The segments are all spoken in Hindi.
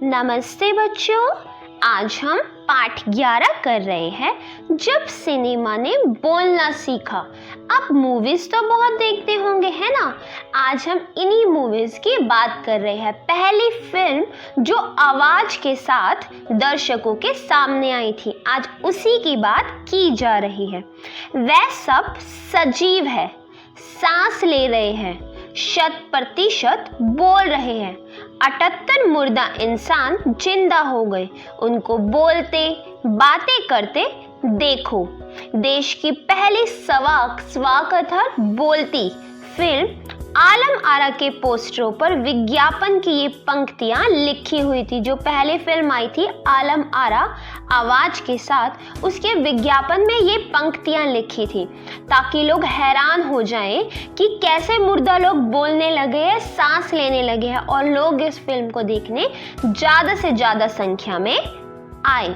नमस्ते बच्चों, आज हम पाठ 11 कर रहे हैं जब सिनेमा ने बोलना सीखा। आप मूवीज तो बहुत देखते होंगे, है ना। आज हम इन्हीं मूवीज की बात कर रहे हैं। पहली फिल्म जो आवाज के साथ दर्शकों के सामने आई थी, आज उसी की बात की जा रही है। वह सब सजीव है, सांस ले रहे हैं, 100% बोल रहे हैं। 78 मुर्दा इंसान जिंदा हो गए, उनको बोलते बातें करते देखो। देश की पहली स्वाकथा बोलती फिल्म आलम आरा के पोस्टरों पर विज्ञापन की ये पंक्तियां लिखी हुई थी। जो पहली फिल्म आई थी आलम आरा आवाज के साथ, उसके विज्ञापन में ये पंक्तियां लिखी थी ताकि लोग हैरान हो जाएं कि कैसे मुर्दा लोग बोलने लगे हैं, सांस लेने लगे हैं, और लोग इस फिल्म को देखने ज्यादा से ज्यादा संख्या में आए।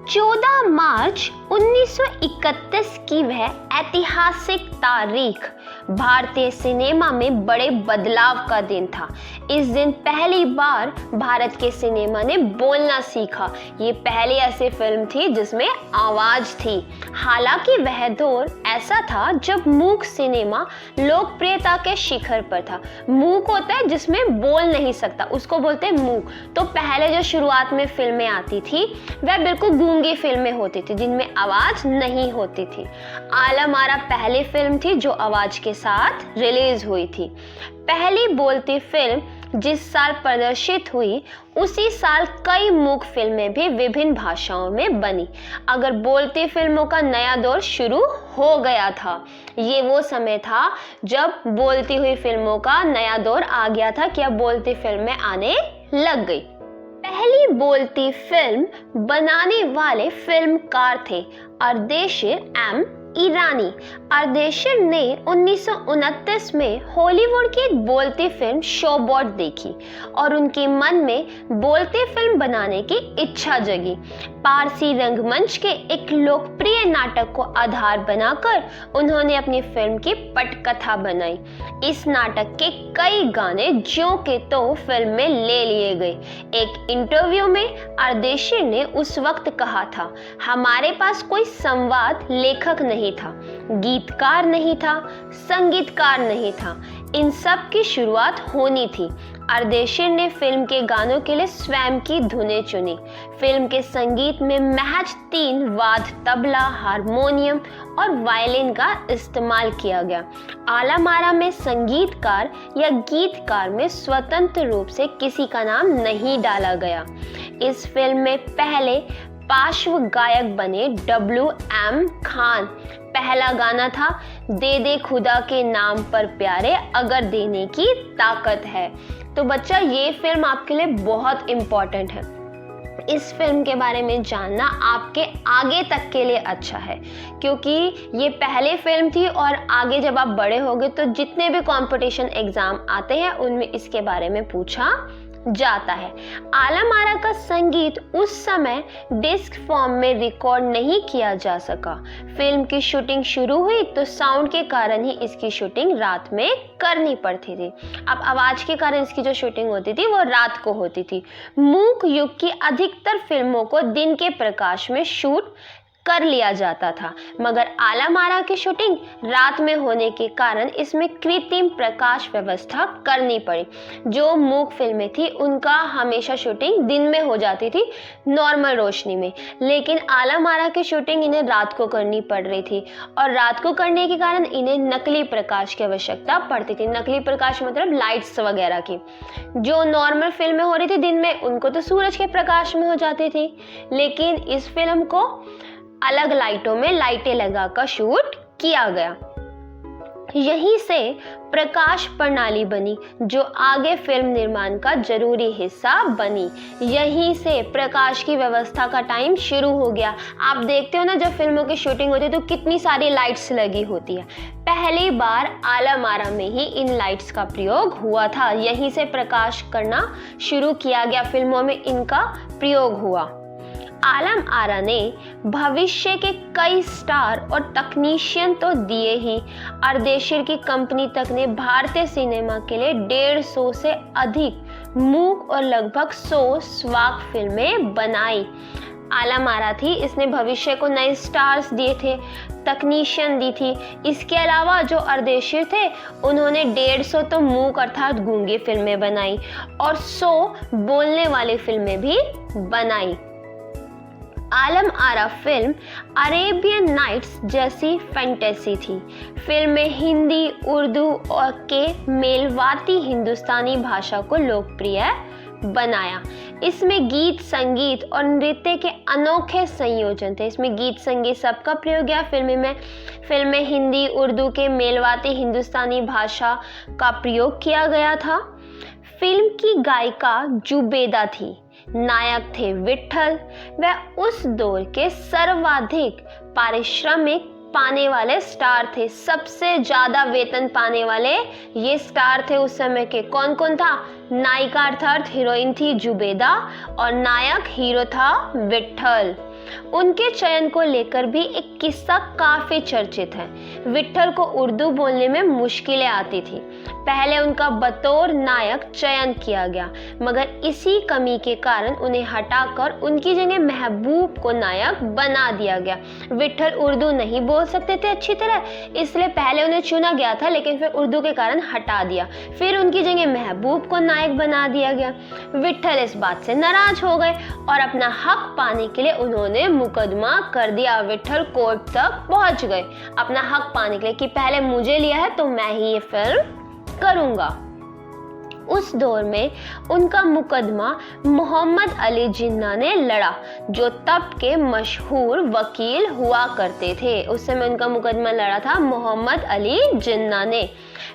14 मार्च 1931 की वह ऐतिहासिक तारीख भारतीय सिनेमा में बड़े बदलाव का दिन था। इस दिन पहली बार भारत के सिनेमा ने बोलना सीखा। ये पहली ऐसी फिल्म थी जिसमें आवाज थी। हालांकि वह दौर ऐसा था जब मूक सिनेमा लोकप्रियता के शिखर पर था। मूक होता है जिसमें बोल नहीं सकता, उसको बोलते हैं मूक। तो पहले जो शुरुआत में फिल्में आती थी वह बिल्कुल गूंगी फिल्में होती थी जिनमें आवाज नहीं होती थी। आलम आरा पहली फिल्म थी जो आवाज के साथ रिलीज हुई थी। पहली बोलती फिल्म जिस साल प्रदर्शित हुई, उसी साल कई मूक फिल्में भी विभिन्न भाषाओं में बनी। अगर बोलती फिल्मों का नया दौर शुरू हो गया था, ये वो समय था जब बोलती हुई फिल्मों का नया दौर आ गया था कि अब बोलती फिल्में आने लग गई। पहली बोलती फिल्म बनाने वाले फिल्मकार थे अर्देशीर एम ईरानी। अर्देशीर ने 1929 में हॉलीवुड की एक बोलती फिल्म शोबॉट देखी और उनके मन में बोलती फिल्म बनाने की इच्छा जगी। पारसी रंगमंच के एक लोकप्रिय नाटक को आधार बनाकर उन्होंने अपनी फिल्म की पटकथा बनाई। इस नाटक के कई गाने ज्यों के त्यों फिल्म में ले लिए गए। एक इंटरव्यू में अर्देशीर ने उस वक्त कहा था, हमारे पास कोई संवाद लेखक नहीं था, गीतकार नहीं था, संगीतकार नहीं था, इन सब की शुरुआत होनी थी। अर्देशीर ने फिल्म के गानों के लिए स्वयं की धुनें चुनी। फिल्म के संगीत में महज 3 वाद्य तबला, हारमोनियम और वायलिन का इस्तेमाल किया गया। आलम आरा में संगीतकार या गीतकार में स्वतंत्र रूप से किसी का नाम नहीं डाला गया। इस फिल्म में पहले पार्श्व गायक बने WM खान। पहला गाना था दे दे खुदा के नाम पर प्यारे, अगर देने की ताकत है। तो बच्चा, ये फिल्म आपके लिए बहुत इम्पोर्टेंट है। इस फिल्म के बारे में जानना आपके आगे तक के लिए अच्छा है, क्योंकि ये पहली फिल्म थी और आगे जब आप बड़े होगे तो जितने भी कंपटीशन एग्जाम आते हैं उनमें इसके बारे में पूछा जाता है। आलम आरा का संगीत उस समय डिस्क फॉर्म में रिकॉर्ड नहीं किया जा सका। फिल्म की शूटिंग शुरू हुई तो साउंड के कारण ही इसकी शूटिंग रात में करनी पड़ती थी। अब आवाज के कारण इसकी जो शूटिंग होती थी वो रात को होती थी। मूक युग की अधिकतर फिल्मों को दिन के प्रकाश में शूट कर लिया जाता था, मगर आलम आरा की शूटिंग रात में होने के कारण इसमें कृत्रिम प्रकाश व्यवस्था करनी पड़ी। जो मूक फिल्में थी उनका हमेशा शूटिंग दिन में हो जाती थी नॉर्मल रोशनी में, लेकिन आलम आरा की शूटिंग इन्हें रात को करनी पड़ रही थी और रात को करने के कारण इन्हें नकली प्रकाश की आवश्यकता पड़ती थी। नकली प्रकाश मतलब लाइट्स वगैरह की। जो नॉर्मल फिल्में हो रही थी दिन में, उनको तो सूरज के प्रकाश में हो जाती थी, लेकिन इस फिल्म को अलग लाइटों में लाइटें लगाकर शूट किया गया। यहीं से प्रकाश प्रणाली बनी जो आगे फिल्म निर्माण का जरूरी हिस्सा बनी। यहीं से प्रकाश की व्यवस्था का टाइम शुरू हो गया। आप देखते हो ना, जब फिल्मों की शूटिंग होती है तो कितनी सारी लाइट्स लगी होती है। पहली बार आलम आरा में ही इन लाइट्स का प्रयोग हुआ था। यहीं से प्रकाश करना शुरू किया गया, फिल्मों में इनका प्रयोग हुआ। आलम आरा ने भविष्य के कई स्टार और तकनीशियन तो दिए ही, अर्देशीर की कंपनी तक ने भारतीय सिनेमा के लिए 150 से अधिक मूक और लगभग 100 स्वाक फिल्में बनाई। आलम आरा थी, इसने भविष्य को नए स्टार्स दिए थे, तकनीशियन दी थी। इसके अलावा जो अर्देशीर थे उन्होंने 150 तो मूक अर्थात गूंगी फिल्में बनाई और 100 बोलने वाली फिल्में भी बनाई। Alam Ara film Arabian nights जैसी फैंटेसी थी। फिल्म में हिंदी, उर्दू और के मेलवाती हिंदुस्तानी भाषा को लोकप्रिय बनाया। इसमें गीत, संगीत और नृत्य के अनोखे संयोजन थे। इसमें गीत संगीत सबका प्रयोग किया। फिल्म में हिंदी, उर्दू के मेलवाती हिंदुस्तानी भाषा का प्रयोग किया गया था। फिल्म की गायिका जुबेदा थी, नायक थे विट्ठल। वह उस दौर के सर्वाधिक पारिश्रमिक पाने वाले स्टार थे। सबसे ज्यादा वेतन पाने वाले ये स्टार थे उस समय के। कौन कौन था? नायिका अर्थात हीरोइन थी जुबेदा और नायक हीरो था विट्ठल। उनके चयन को लेकर भी एक किस्सा काफी चर्चित है। विट्ठल को उर्दू बोलने में मुश्किलें आती थी। पहले उनका बतौर नायक चयन किया गया, मगर इसी कमी के कारण उन्हें हटाकर उनकी जगह महबूब को नायक बना दिया गया। विट्ठल उर्दू नहीं बोल सकते थे अच्छी तरह, इसलिए पहले उन्हें चुना गया था, लेकिन फिर उर्दू के कारण हटा दिया। फिर उनकी जगह महबूब को नायक बना दिया गया। विट्ठल इस बात से नाराज हो गए और अपना हक पाने के लिए उन्होंने मुकदमा कर दिया। विट्ठल कोर्ट तक पहुंच गए अपना हक पाने के लिए कि पहले मुझे लिया है तो मैं ही ये फिल्म करूंगा। उस दौर में उनका मुकदमा मोहम्मद अली जिन्ना ने लड़ा, जो तब के मशहूर वकील हुआ करते थे। उस समय उनका मुकदमा लड़ा था मोहम्मद अली जिन्ना ने।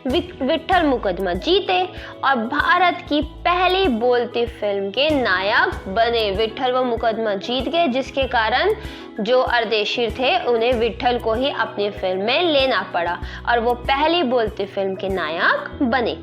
विट्ठल मुकदमा जीते और भारत की पहली बोलती फिल्म के नायक बने। विट्ठल वो मुकदमा जीत गए, जिसके कारण जो अर्देशीर थे उन्हें विट्ठल को ही अपनी फिल्म में लेना पड़ा और वो पहली बोलती फिल्म के नायक बने।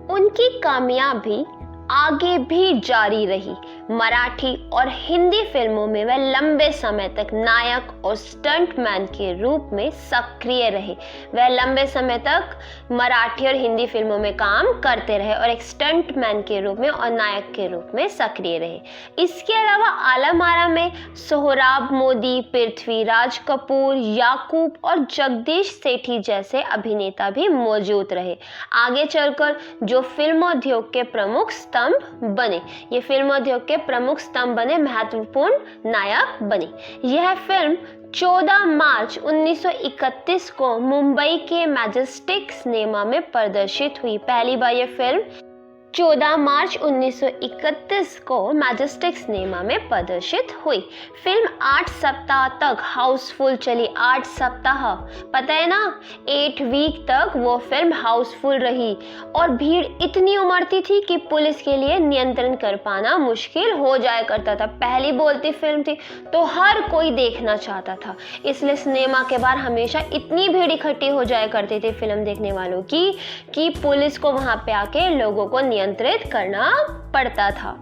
उनकी कामयाबी आगे भी जारी रही। मराठी और हिंदी फिल्मों में वह लंबे समय तक नायक और स्टंटमैन के रूप में सक्रिय रहे। वह लंबे समय तक मराठी और हिंदी फिल्मों में काम करते रहे और एक स्टंटमैन के रूप में और नायक के रूप में सक्रिय रहे। इसके अलावा आलम आरा में सोहराब मोदी, पृथ्वीराज कपूर, याकूब और जगदीश सेठी जैसे अभिनेता भी मौजूद रहे। आगे चलकर जो फिल्मोद्योग के प्रमुख बने, ये फिल्मोद्योग के प्रमुख स्तंभ बने, महत्वपूर्ण नायक बने। यह फिल्म 14 मार्च 1931 को मुंबई के मैजेस्टिक सिनेमा में प्रदर्शित हुई। पहली बार यह फिल्म 14 मार्च 1931 को मैजेस्टिक सिनेमा में प्रदर्शित हुई। फिल्म 8 सप्ताह तक हाउसफुल चली। 8 सप्ताह, पता है ना, 8 वीक तक वो फिल्म हाउसफुल रही और भीड़ इतनी उमड़ती थी कि पुलिस के लिए नियंत्रण कर पाना मुश्किल हो जाया करता था। पहली बोलती फिल्म थी तो हर कोई देखना चाहता था, इसलिए सिनेमा के बाहर हमेशा इतनी भीड़ इकट्ठी हो जाया करती थी फिल्म देखने वालों की कि पुलिस को वहां पे आके लोगों को नियंत्रित करना पड़ता था।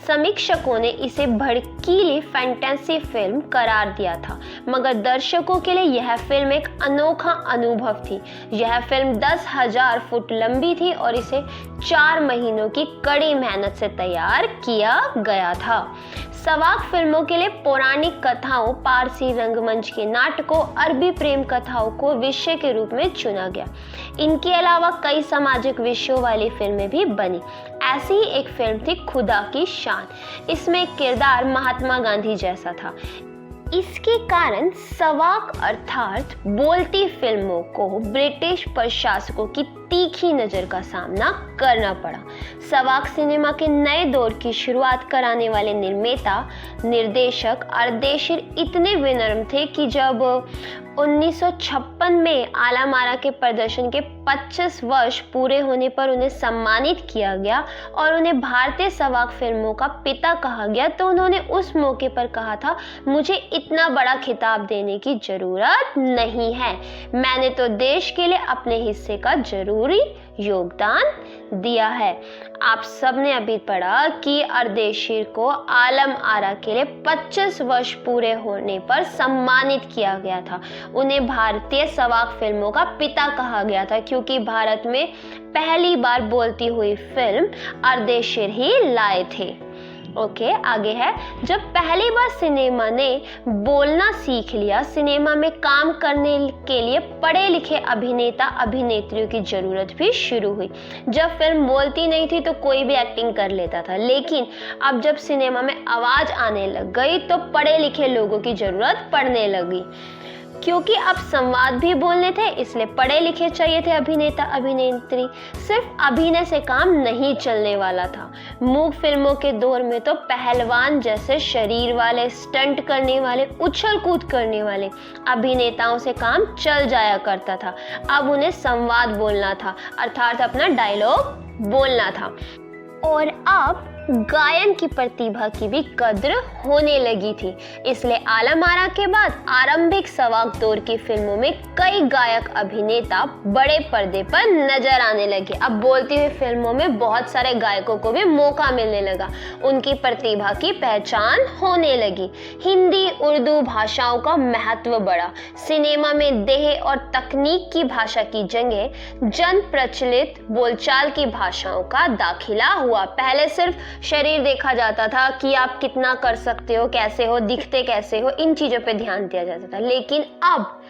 समीक्षकों ने इसे भड़कीली फैंटेसी फिल्म करार दिया था, मगर दर्शकों के लिए यह फिल्म एक अनोखा अनुभव थी। यह फिल्म 10,000 फुट लंबी थी और इसे 4 महीनों की कड़ी मेहनत से तैयार किया गया था। सवाक फिल्मों के लिए पौराणिक कथाओं, पारसी रंगमंच के नाटकों, अरबी प्रेम कथाओं को विषय के रूप में चुना गया। इनके अलावा कई सामाजिक विषयों वाली फिल्में भी बनी। ऐसी ही एक फिल्म थी खुदा की शान। इसमें किरदार महात्मा गांधी जैसा था। इसके कारण सवाक अर्थात बोलती फिल्मों को ब्रिटिश प्रशासकों की तीखी नजर का सामना करना पड़ा। सवाक सिनेमा के नए दौर की शुरुआत कराने वाले निर्माता निर्देशक अर्देशीर इतने विनम्र थे कि जब 1956 में आलम आरा के प्रदर्शन के 25 वर्ष पूरे होने पर उन्हें सम्मानित किया गया और उन्हें भारतीय सवाक फिल्मों का पिता कहा गया, तो उन्होंने उस मौके पर कहा था, मुझे इतना बड़ा खिताब देने की जरूरत नहीं है, मैंने तो देश के लिए अपने हिस्से का जरूरी योगदान दिया है। आप सबने अभी पढ़ा कि अर्देशीर को आलम आरा के लिए 25 वर्ष पूरे होने पर सम्मानित किया गया था। उन्हें भारतीय सवाक फिल्मों का पिता कहा गया था, क्योंकि भारत में पहली बार बोलती हुई फिल्म अर्देशीर ही लाए थे। ओके, आगे है, जब पहली बार सिनेमा ने बोलना सीख लिया, सिनेमा में काम करने के लिए पढ़े लिखे अभिनेता अभिनेत्रियों की ज़रूरत भी शुरू हुई। जब फिल्म बोलती नहीं थी तो कोई भी एक्टिंग कर लेता था, लेकिन अब जब सिनेमा में आवाज़ आने लग गई तो पढ़े लिखे लोगों की ज़रूरत पड़ने लगी। क्योंकि अब संवाद भी बोलने थे, इसलिए पढ़े लिखे चाहिए थे अभिनेता अभिनेत्री। सिर्फ अभिनय से काम नहीं चलने वाला था। मूक फिल्मों के दौर में तो पहलवान जैसे शरीर वाले, स्टंट करने वाले, उछल कूद करने वाले अभिनेताओं से काम चल जाया करता था। अब उन्हें संवाद बोलना था, अर्थात अपना डायलॉग बोलना था। और अब गायन की प्रतिभा की भी कद्र होने लगी थी, इसलिए आलम आरा के बाद आरंभिक सवाक दौर की फिल्मों में कई गायक अभिनेता बड़े पर्दे पर नजर आने लगे। अब बोलती हुई फिल्मों में बहुत सारे गायकों को भी मौका मिलने लगा, उनकी प्रतिभा की पहचान होने लगी। हिंदी उर्दू भाषाओं का महत्व बढ़ा। सिनेमा में देह और तकनीक की भाषा की जगह जन प्रचलित बोलचाल की भाषाओं का दाखिला हुआ। पहले सिर्फ शरीर देखा जाता था कि आप कितना कर सकते हो, कैसे हो, दिखते कैसे हो, इन चीजों पे ध्यान दिया जाता था, लेकिन अब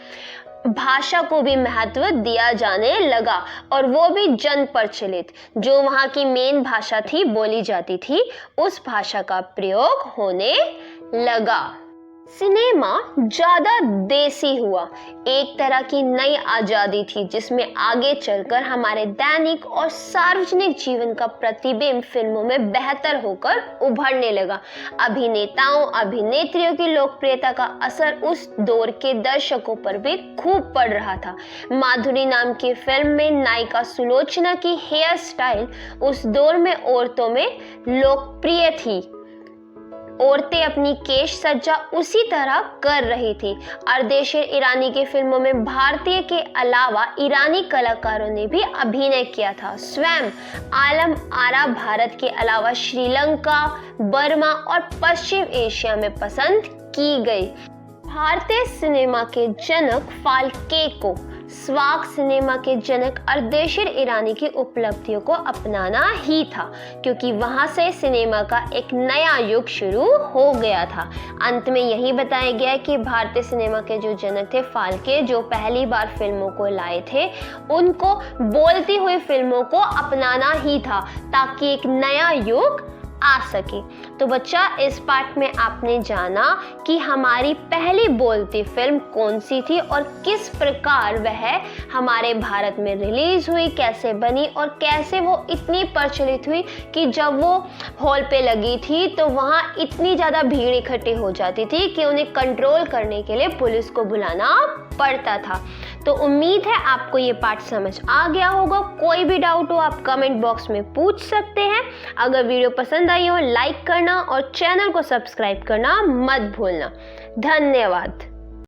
भाषा को भी महत्व दिया जाने लगा, और वो भी जन प्रचलित, जो वहाँ की मेन भाषा थी, बोली जाती थी, उस भाषा का प्रयोग होने लगा। सिनेमा ज्यादा देसी हुआ। एक तरह की नई आजादी थी जिसमें आगे चलकर हमारे दैनिक और सार्वजनिक जीवन का प्रतिबिंब फिल्मों में बेहतर होकर उभरने लगा। अभिनेताओं अभिनेत्रियों की लोकप्रियता का असर उस दौर के दर्शकों पर भी खूब पड़ रहा था। माधुरी नाम की फिल्म में नायिका सुलोचना की हेयर स्टाइल उस दौर में औरतों में लोकप्रिय थी। औरतें अपनी केश सज्जा उसी तरह कर रही थी। अर्देशीर ईरानी की फिल्मों में भारतीय के अलावा ईरानी कलाकारों ने भी अभिनय किया था। स्वयं आलम आरा भारत के अलावा श्रीलंका, बर्मा और पश्चिम एशिया में पसंद की गई। भारतीय सिनेमा के जनक फाल्के को स्वाक सिनेमा के जनक अर्देशीर ईरानी की उपलब्धियों को अपनाना ही था, क्योंकि वहां से सिनेमा का एक नया युग शुरू हो गया था। अंत में यही बताया गया कि भारतीय सिनेमा के जो जनक थे फाल्के, जो पहली बार फिल्मों को लाए थे, उनको बोलती हुई फिल्मों को अपनाना ही था ताकि एक नया युग आ सके। तो बच्चा, इस पार्ट में आपने जाना कि हमारी पहली बोलती फिल्म कौन सी थी और किस प्रकार वह हमारे भारत में रिलीज हुई, कैसे बनी और कैसे वो इतनी प्रचलित हुई कि जब वो हॉल पे लगी थी तो वहाँ इतनी ज़्यादा भीड़ इकट्ठी हो जाती थी कि उन्हें कंट्रोल करने के लिए पुलिस को बुलाना पड़ता था। तो उम्मीद है आपको ये पार्ट समझ आ गया होगा। कोई भी डाउट हो आप कमेंट बॉक्स में पूछ सकते हैं। अगर वीडियो पसंद आई हो लाइक करना और चैनल को सब्सक्राइब करना मत भूलना। धन्यवाद।